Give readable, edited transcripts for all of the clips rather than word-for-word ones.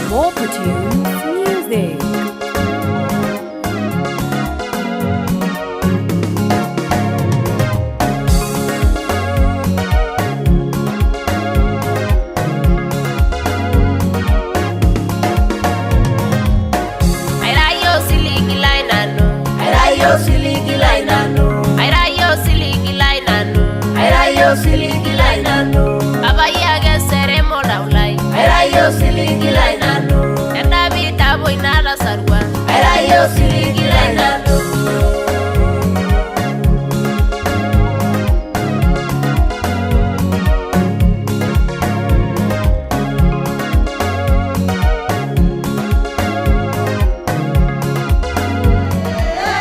More Tunes Music. Siliki lainano abaya ge seremo daulai ayo siliki lainano enda bita boinala sarwa ayo siliki lainano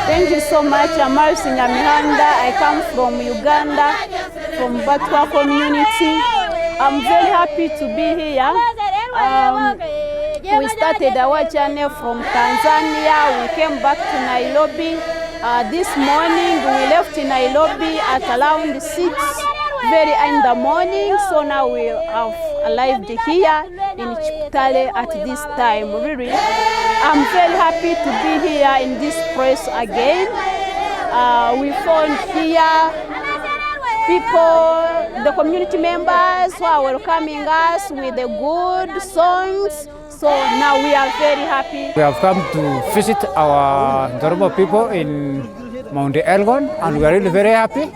Thank you so much. I'm Marcy Nyamihanda. I come from Uganda, from Batwa community. I'm very happy to be here. We started our journey from Tanzania. We came back to Nairobi. This morning we left Nairobi at around 6 very in the morning. So now we have arrived here in Chiptale at this time. Really, I'm very happy to be here in this place again. We found here people, the community members who are welcoming us with the good songs. So now we are very happy. We have come to visit our Yoruba people in Mount Elgon, and we are really very happy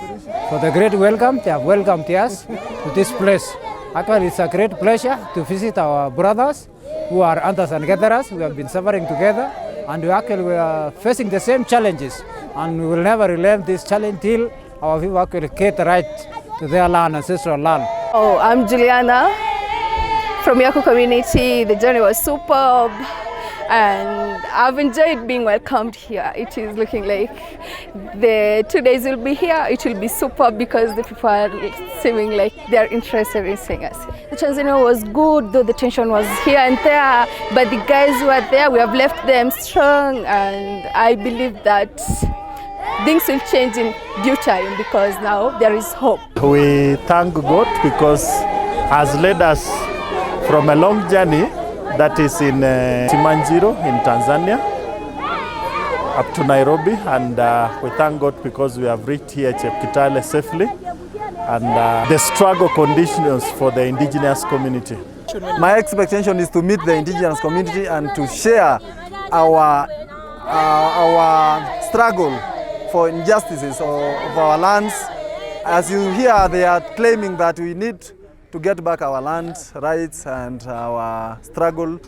for the great welcome. They have welcomed us to this place. Actually, it's a great pleasure to visit our brothers who are hunters and gatherers. We have been suffering together, and we are facing the same challenges, and we will never relent this challenge till our people actually get the right to their land, ancestral land. Oh, I'm Juliana from Yaku community. The journey was superb, and I've enjoyed being welcomed here. It is looking like the 2 days we'll be here, it will be superb because the people are seeming like they're interested in seeing us. The Tanzania was good, though the tension was here and there, but the guys who are there, we have left them strong, and I believe that things will change in due time because now there is hope. We thank God because has led us from a long journey that is in Simanjiro in Tanzania up to Nairobi, and we thank God because we have reached here Chepkitale safely, and the struggle conditions for the indigenous community. My expectation is to meet the indigenous community and to share our struggle for injustices of our lands. As you hear, they are claiming that we need to get back our land rights and our struggle.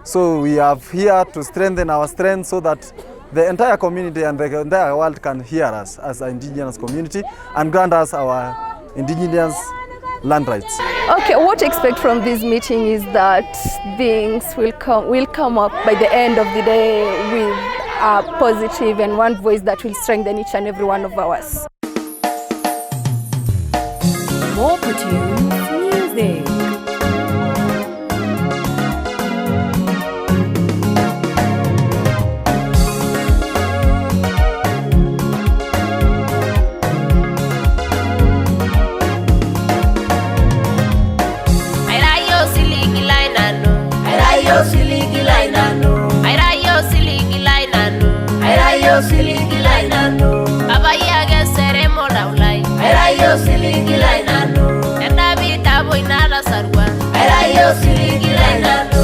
So we are here to strengthen our strength so that the entire community and the entire world can hear us as an indigenous community and grant us our indigenous land rights. Okay, what to expect from this meeting is that things will come up by the end of the day with a positive and one voice that will strengthen each and every one of us. More Tunes Music. Siliki lainano abaya ge seremo daulai ayo siliki lainano enda bita boinala sarwa ayo siliki lainano.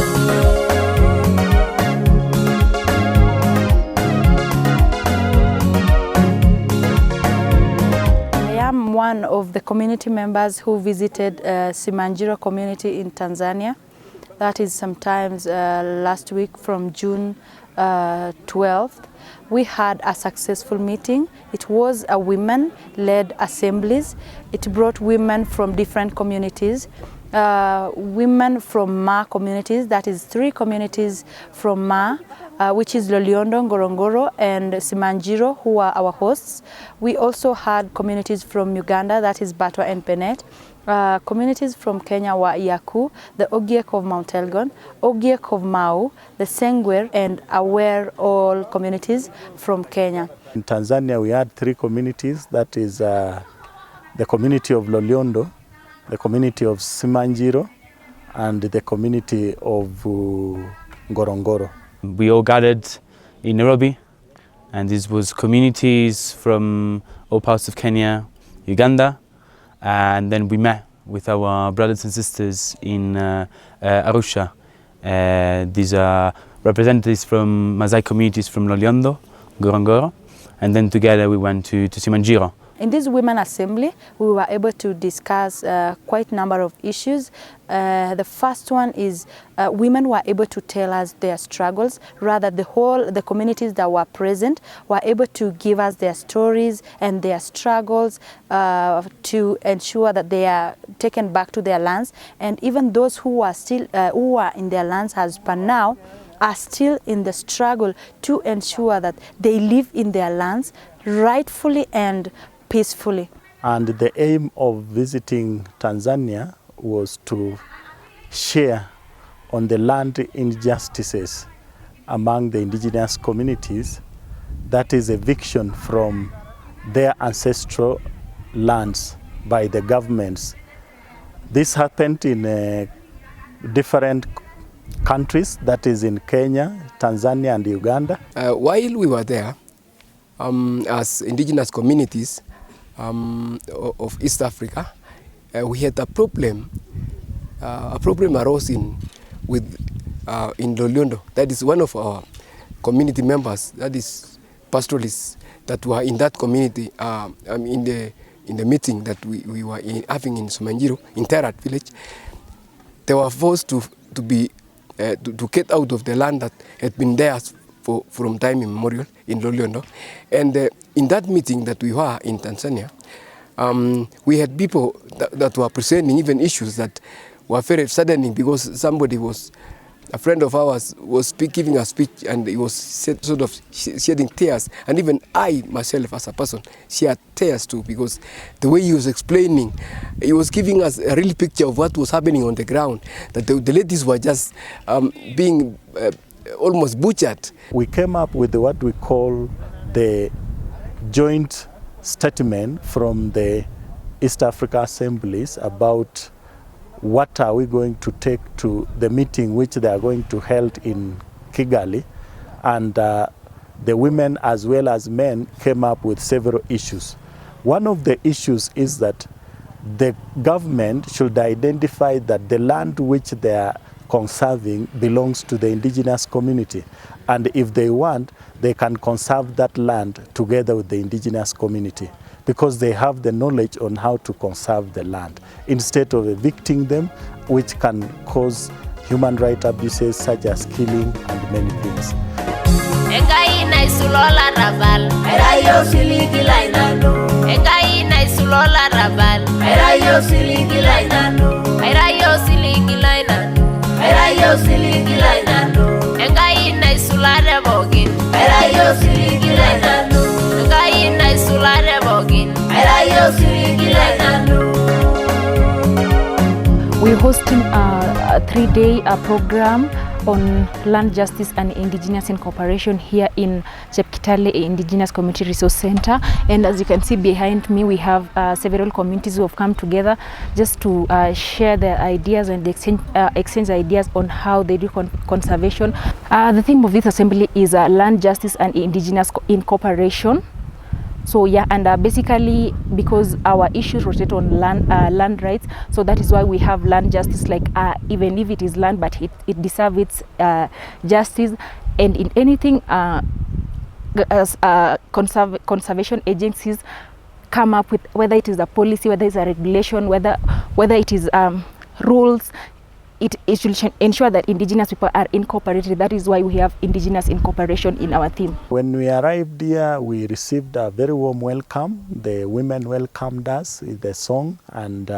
I am one of the community members who visited Simanjiro community in Tanzania. That is sometimes last week from June 12th. We had a successful meeting. It was a women-led assemblies. It brought women from different communities. Women from Ma communities, that is 3 communities from Ma, which is Loliondo, Ngorongoro, and Simanjiro, who are our hosts. We also had communities from Uganda, that is Batwa and Penet. Communities from Kenya were Yaku, the Ogiek of Mount Elgon, Ogiek of Mau, the Sengwer, and Aware, all communities from Kenya. In Tanzania we had 3 communities, that is the community of Loliondo, the community of Simanjiro, and the community of Ngorongoro. We all gathered in Nairobi, and this was communities from all parts of Kenya, Uganda, and then we met with our brothers and sisters in Arusha. These are representatives from Maasai communities from Loliondo, Ngorongoro, and then together we went to Simanjiro. In this Women Assembly, we were able to discuss quite a number of issues. The first one is women were able to tell us their struggles. Rather, the communities that were present were able to give us their stories and their struggles to ensure that they are taken back to their lands. And even those who are still who are in their lands as per now are still in the struggle to ensure that they live in their lands rightfully and peacefully. And the aim of visiting Tanzania was to share on the land injustices among the indigenous communities, that is eviction from their ancestral lands by the governments. This happened in different countries, that is in Kenya, Tanzania and Uganda. While we were there, as indigenous communities of East Africa, we had a problem. A problem arose in Loliondo. That is one of our community members. That is pastoralists that were in that community. In the meeting that we were having in Simanjiro, in Terat village, they were forced to get out of the land that had been theirs from time immemorial in Loliondo. And in that meeting that we were in Tanzania, we had people that were presenting even issues that were very saddening, because somebody a friend of ours was giving a speech, and he was sort of shedding tears. And even I myself as a person shed tears too, because the way he was explaining, he was giving us a real picture of what was happening on the ground, that the ladies were just being almost butchered. We came up with what we call the joint statement from the East Africa Assemblies about what are we going to take to the meeting which they are going to hold in Kigali. And the women as well as men came up with several issues. One of the issues is that the government should identify that the land which they are conserving belongs to the indigenous community, and if they want, they can conserve that land together with the indigenous community, because they have the knowledge on how to conserve the land, instead of evicting them, which can cause human rights abuses such as killing and many things. Engai naisulola rabal, erayo siligi lainano. Engai naisulola rabal, erayo siligi lainano. Erayo siligi lainano. Erayo siligi lainano. Engai naisulare bogin, erayo siligi lainano. Engai naisulare bogin, erayo siligi lainano. We're hosting a 3-day program on land justice and indigenous incorporation here in Chepkitale Indigenous Community Resource Center. And as you can see behind me, we have several communities who have come together just to share their ideas and exchange ideas on how they do conservation. The theme of this assembly is land justice and indigenous incorporation. So yeah, and basically because our issues rotate on land rights, so that is why we have land justice, like even if it is land, but it deserves its justice. And in anything, as conservation agencies come up with, whether it is a policy, whether it's a regulation, whether it is rules, it should ensure that indigenous people are incorporated. That is why we have indigenous incorporation in our theme. When we arrived here, we received a very warm welcome. The women welcomed us with the song, and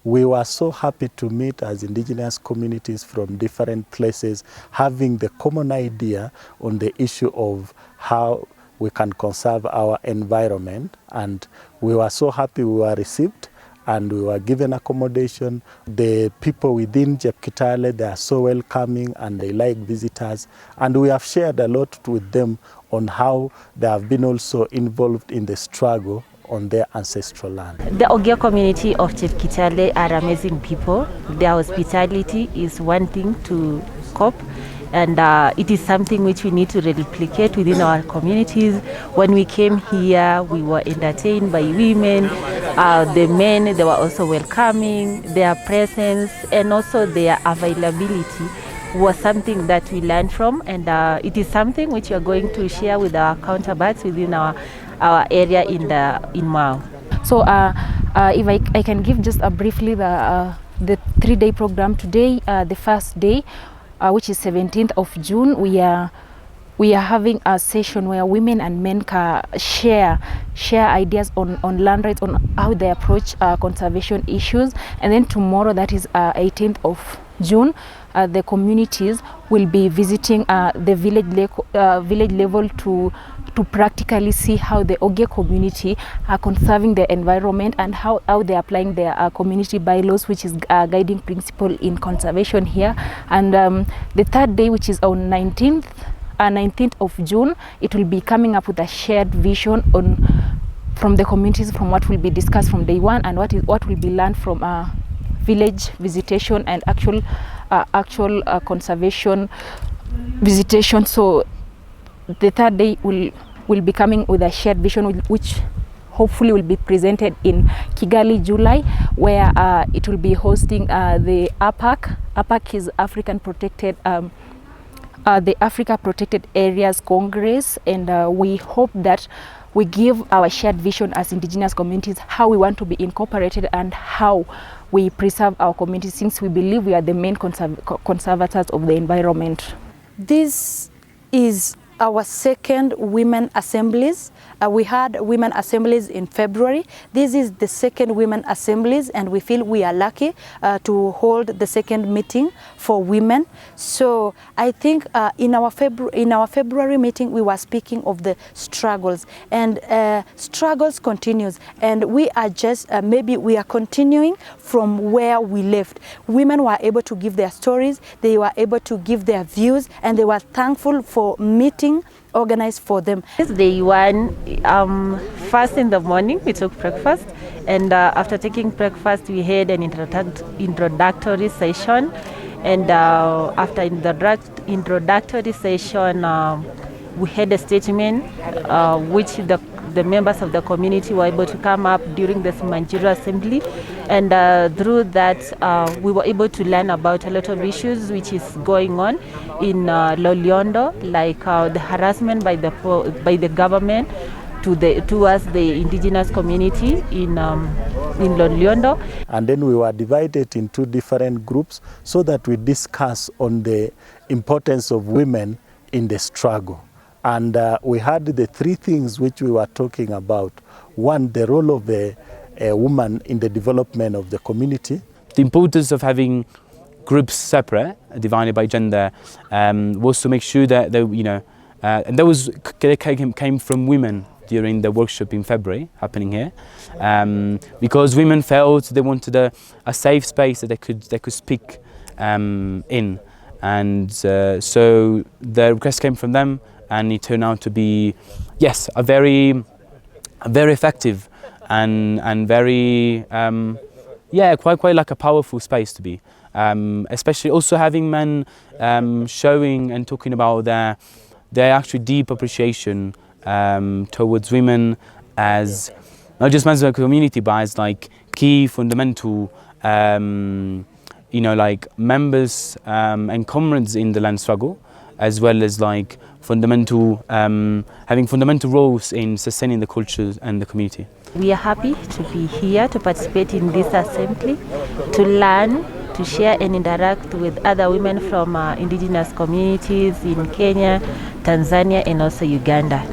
we were so happy to meet as indigenous communities from different places, having the common idea on the issue of how we can conserve our environment. And we were so happy we were received, and we were given accommodation. The people within Chepkitale, they are so welcoming and they like visitors. And we have shared a lot with them on how they have been also involved in the struggle on their ancestral land. The Ogio community of Chepkitale are amazing people. Their hospitality is one thing to cope. and it is something which we need to replicate within our communities. When we came here, we were entertained by women. The men, they were also welcoming. Their presence and also their availability was something that we learned from, and it is something which we are going to share with our counterparts within our area in Mao. So if I can give just briefly the 3-day program today, the first day, which is 17th of June, we are having a session where women and men can share ideas on land rights, on how they approach conservation issues. And then tomorrow, that is 18th of June, the communities will be visiting the village level to practically see how the Ogie community are conserving the environment and how they are applying their community bylaws, which is a guiding principle in conservation here. And the third day, which is on 19th of June, it will be coming up with a shared vision from the communities, from what will be discussed from day one and what will be learned from village visitation and actual conservation visitation. So the third day will be coming with a shared vision, which hopefully will be presented in Kigali, July, where it will be hosting the APAC. APAC is African Protected, the Africa Protected Areas Congress, and we hope that we give our shared vision as indigenous communities, how we want to be incorporated and how we preserve our communities, since we believe we are the main conservators of the environment. This is our second women assemblies. We had women assemblies in February. This is the second women assemblies, and we feel we are lucky to hold the second meeting for women. So I think in our February meeting, we were speaking of the struggles, and struggles continues, and we are just maybe we are continuing from where we left. Women were able to give their stories, they were able to give their views, and they were thankful for meeting organized for them. Day one, first in the morning, we took breakfast, and after taking breakfast, we had an introductory session. And after the introductory session, we had a statement which the members of the community were able to come up during the Simanjiro Assembly, and through that we were able to learn about a lot of issues which is going on in Loliondo, like the harassment by the government towards the indigenous community in Loliondo. And then we were divided into different groups so that we discuss on the importance of women in the struggle. And we had the three things which we were talking about. One, the role of a woman in the development of the community. The importance of having groups separate, divided by gender, was to make sure that and that came from women during the workshop in February happening here, because women felt they wanted a safe space that they could speak in, and so the request came from them. And it turned out to be, yes, a very effective and very, quite like a powerful space to be. Especially also having men showing and talking about their actually deep appreciation towards women as not just members of the community, but as like key fundamental, like members and comrades in the land struggle, as well as like fundamental, having fundamental roles in sustaining the culture and the community. We are happy to be here to participate in this assembly, to learn, to share and interact with other women from indigenous communities in Kenya, Tanzania, and also Uganda.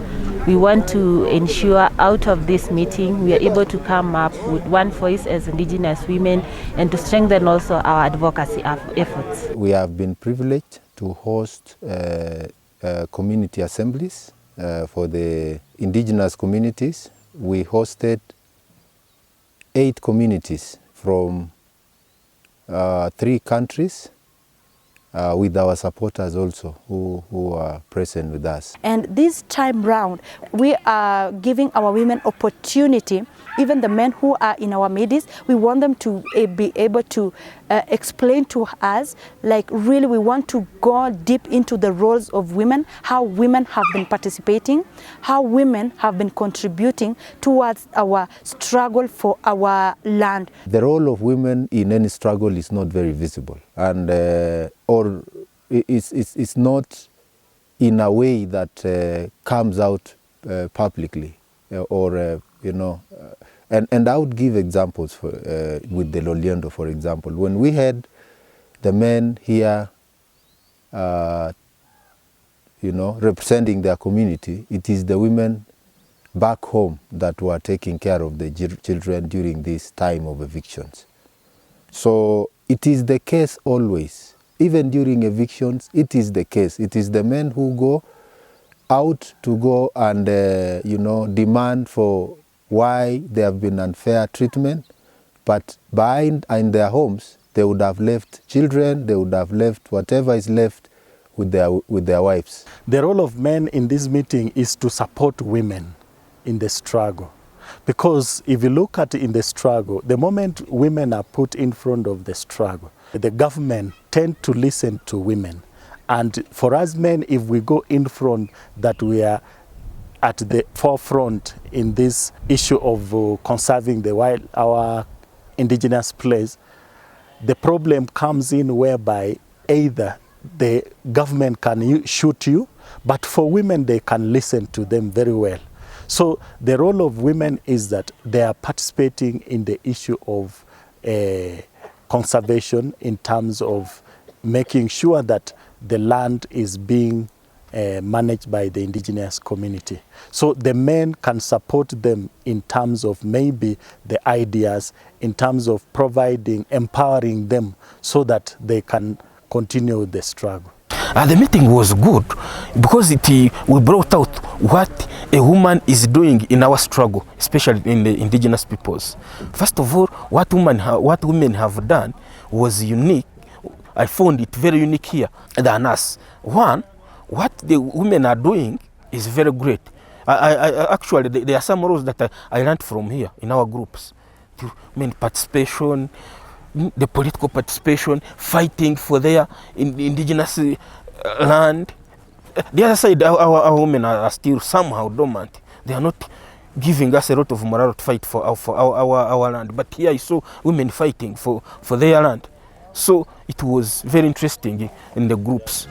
We want to ensure out of this meeting we are able to come up with one voice as indigenous women and to strengthen also our advocacy efforts. We have been privileged to host community assemblies for the indigenous communities. We hosted 8 communities from 3 countries with our supporters also who are present with us. And this time round, we are giving our women opportunity even the men who are in our midst, we want them to be able to explain to us, like really we want to go deep into the roles of women, how women have been participating, how women have been contributing towards our struggle for our land. The role of women in any struggle is not very visible, and or it's not in a way that comes out publicly, or you know. And I would give examples for, with the Loliendo, for example. When we had the men here, you know, representing their community, it is the women back home that were taking care of the children during this time of evictions. So it is the case always. Even during evictions, it is the case. It is the men who go out to go and, you know, demand for why there have been unfair treatment, but in their homes, they would have left children, they would have left whatever is left with their wives. The role of men in this meeting is to support women in the struggle. Because if you look at in the struggle, the moment women are put in front of the struggle, the government tend to listen to women. And for us men, if we go in front that we are at the forefront in this issue of conserving our indigenous place, the problem comes in whereby either the government can shoot you, but for women they can listen to them very well. So the role of women is that they are participating in the issue of conservation in terms of making sure that the land is being managed by the indigenous community. So the men can support them in terms of maybe the ideas, in terms of providing, empowering them so that they can continue the struggle. The meeting was good because we brought out what a woman is doing in our struggle, especially in the indigenous peoples. First of all, what women have done was unique. I found it very unique here than us. One, what the women are doing is very great. Actually, there are some roles that I learned from here in our groups. The women participation, the political participation, fighting for their indigenous land. The other side, our women are still somehow dormant. They are not giving us a lot of morale to fight for our land. But here I saw women fighting for their land. So it was very interesting in the groups.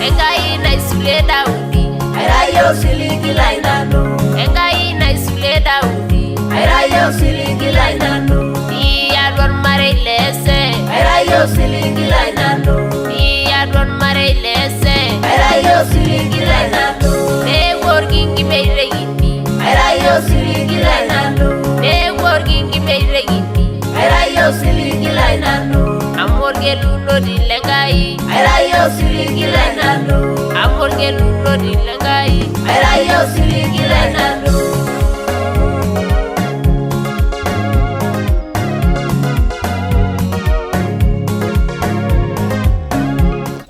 Engai na isule Daudi, airayo siligi lainano. Engai na isule Daudi, airayo siligi lainano. Iya don mare lese, airayo siligi lainano. Iya don mare lese, airayo siligi lainano. Ne working meire gini, airayo siligi lainano. Ne working meire gini, airayo siligi lainano. Amor geluno dilengai, airayo siligi lainano. Amor geluno dilengai, airayo siligi lainano.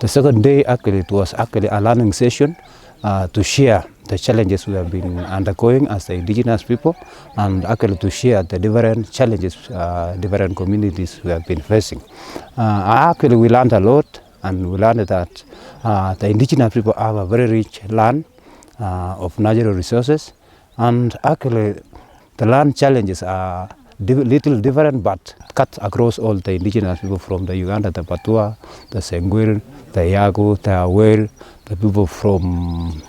The second day, actually, it was actually a learning session to share the challenges we have been undergoing as the indigenous people, and actually to share the different challenges different communities we have been facing. Actually, we learned a lot, and we learned that the indigenous people have a very rich land of natural resources, and actually the land challenges are little different but cut across all the indigenous people from the Uganda, the Patua, the Sengwil, the Yago, the Awel, the people from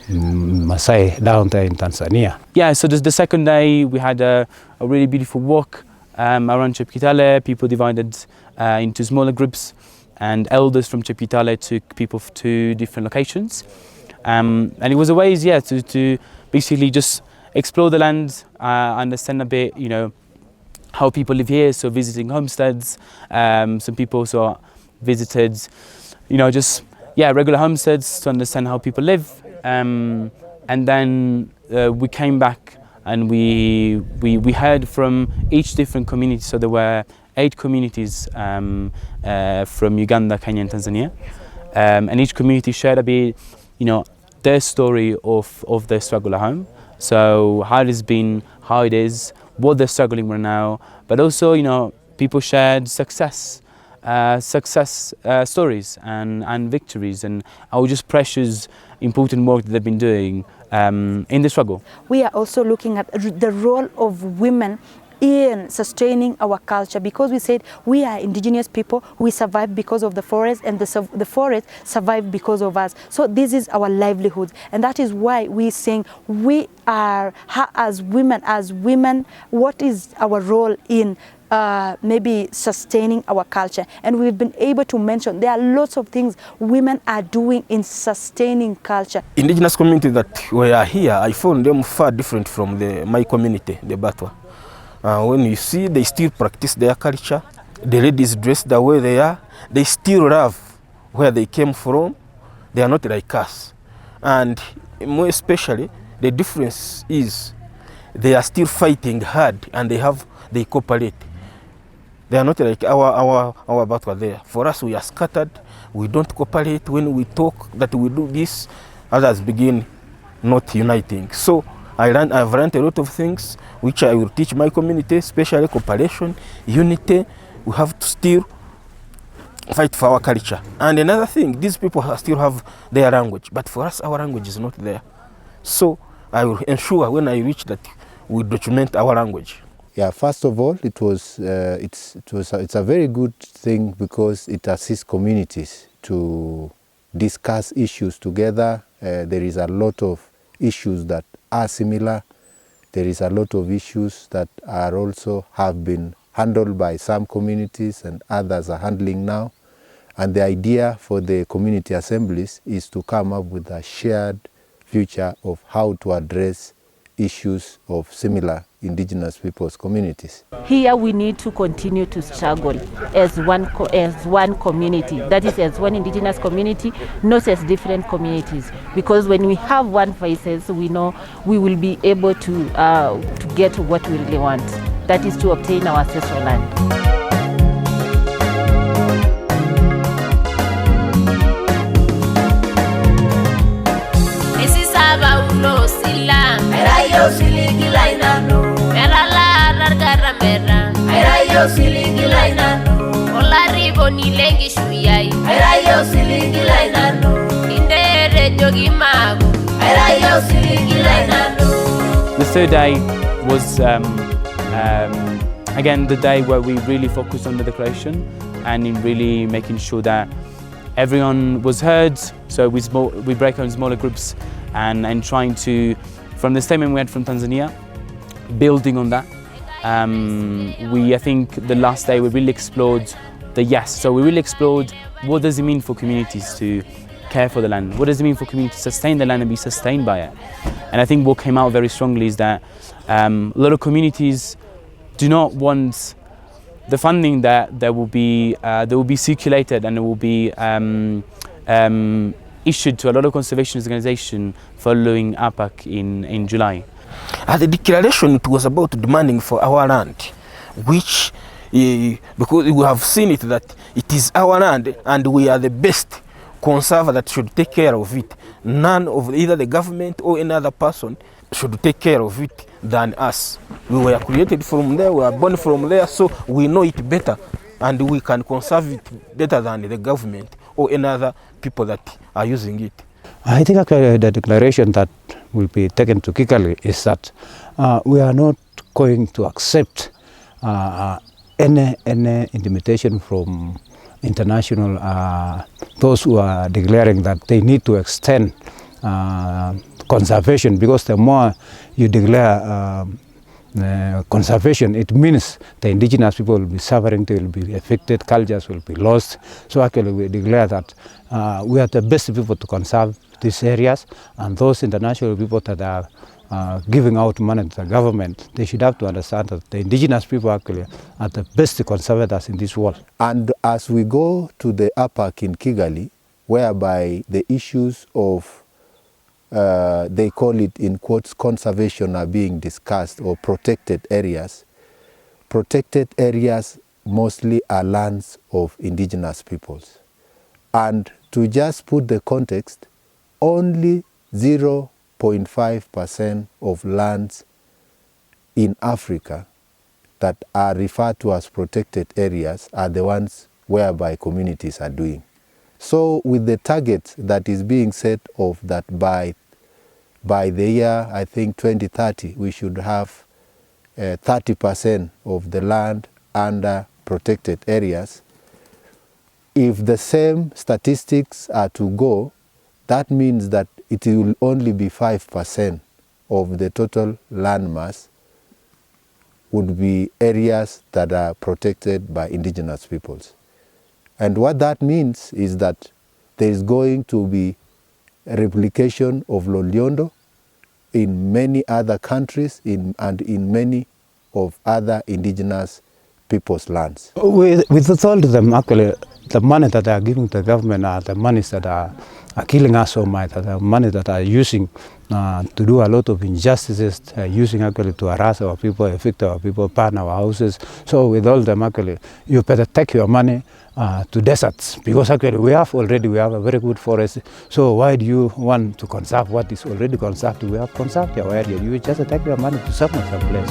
Masai down there in Tanzania. Yeah, so the second day we had a really beautiful walk around Chepkitale. People divided into smaller groups, and elders from Chepkitale took people to different locations. And it was a way, yeah, to basically just explore the land, understand a bit, you know, how people live here, so visiting homesteads. Some people also visited, you know, just, yeah, regular homesteads to understand how people live. And then we came back and we heard from each different community. So there were 8 communities from Uganda, Kenya and Tanzania. And each community shared a bit, you know, their story of their struggle at home. So how it has been, how it is, what they're struggling with now, but also, you know, people shared success stories and victories, and our just precious, important work that they've been doing in the struggle. We are also looking at the role of women in sustaining our culture, because we said we are indigenous people, we survive because of the forest, and the forest survive because of us. So this is our livelihood, and that is why we saying we are as women, what is our role in maybe sustaining our culture. And we've been able to mention there are lots of things women are doing in sustaining culture. Indigenous community that were here, I found them far different from my community, the Batwa. When you see, they still practice their culture. The ladies dress the way they are. They still love where they came from. They are not like us. And more especially, the difference is they are still fighting hard, and they cooperate. They are not like our Batwa there. For us, we are scattered. We don't cooperate. When we talk that we do this, others begin not uniting. So I've learned a lot of things which I will teach my community, especially cooperation, unity. We have to still fight for our culture. And another thing, these people still have their language, but for us, our language is not there. So I will ensure when I reach that we document our language. Yeah, first of all, it's a very good thing because it assists communities to discuss issues together. There is a lot of issues that are similar. There is a lot of issues that are also have been handled by some communities and others are handling now. And the idea for the community assemblies is to come up with a shared future of how to address issues of similar indigenous people's communities. Here we need to continue to struggle as one community, that is as one indigenous community, not as different communities, because when we have one voices, we know we will be able to get what we really want, that is to obtain our ancestral land. The third day was again the day where we really focused on the declaration and in really making sure that everyone was heard. So we break out in smaller groups and trying to, from the statement we had from Tanzania, building on that. I think the last day we really explored the yes. So we really explored what does it mean for communities to care for the land? What does it mean for communities to sustain the land and be sustained by it? And I think what came out very strongly is that a lot of communities do not want the funding that will be circulated and it will be issued to a lot of conservation organizations following APAC in July. At the declaration, it was about demanding for our land, which, because we have seen it that it is our land and we are the best conservator that should take care of it. None of either the government or any other person should take care of it than us. We were created from there, we were born from there, so we know it better and we can conserve it better than the government or any other people that are using it. I think actually the declaration that will be taken to Kigali is that we are not going to accept any intimidation from international, those who are declaring that they need to extend conservation, because the more you declare conservation, it means the indigenous people will be suffering, they will be affected, cultures will be lost. So actually we declare that we are the best people to conserve these areas, and those international people that are giving out money to the government, they should have to understand that the indigenous people actually are the best conservators in this world. And as we go to the APAC in Kigali, whereby the issues of, they call it in quotes, conservation are being discussed, or protected areas mostly are lands of indigenous peoples. And to just put the context, only 0.5% of lands in Africa that are referred to as protected areas are the ones whereby communities are doing. So with the target that is being set of that by the year, I think 2030, we should have 30% of the land under protected areas. If the same statistics are to go, that means that it will only be 5% of the total land mass would be areas that are protected by indigenous peoples. And what that means is that there is going to be a replication of Loliondo in many other countries and in many of other indigenous people's lands. We told them actually the money that they are giving the government are the monies that are killing us so much, the money that are using to do a lot of injustices, using actually to harass our people, evict our people, burn our houses. So we told them actually, you better take your money to deserts, because actually we have a very good forest. So why do you want to conserve what is already conserved? We have conserved your area. You just take your money to some place.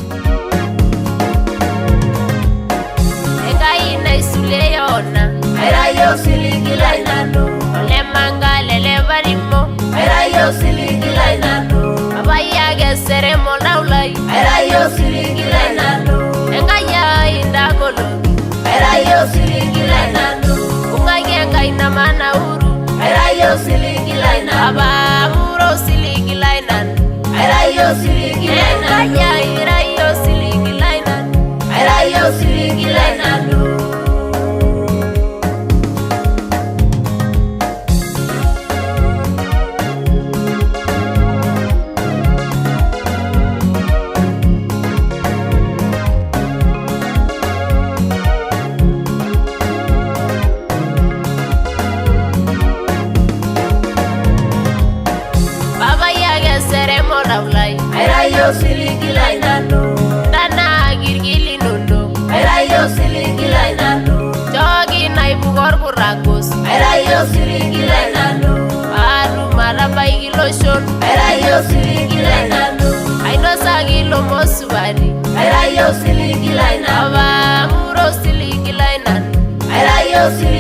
Silly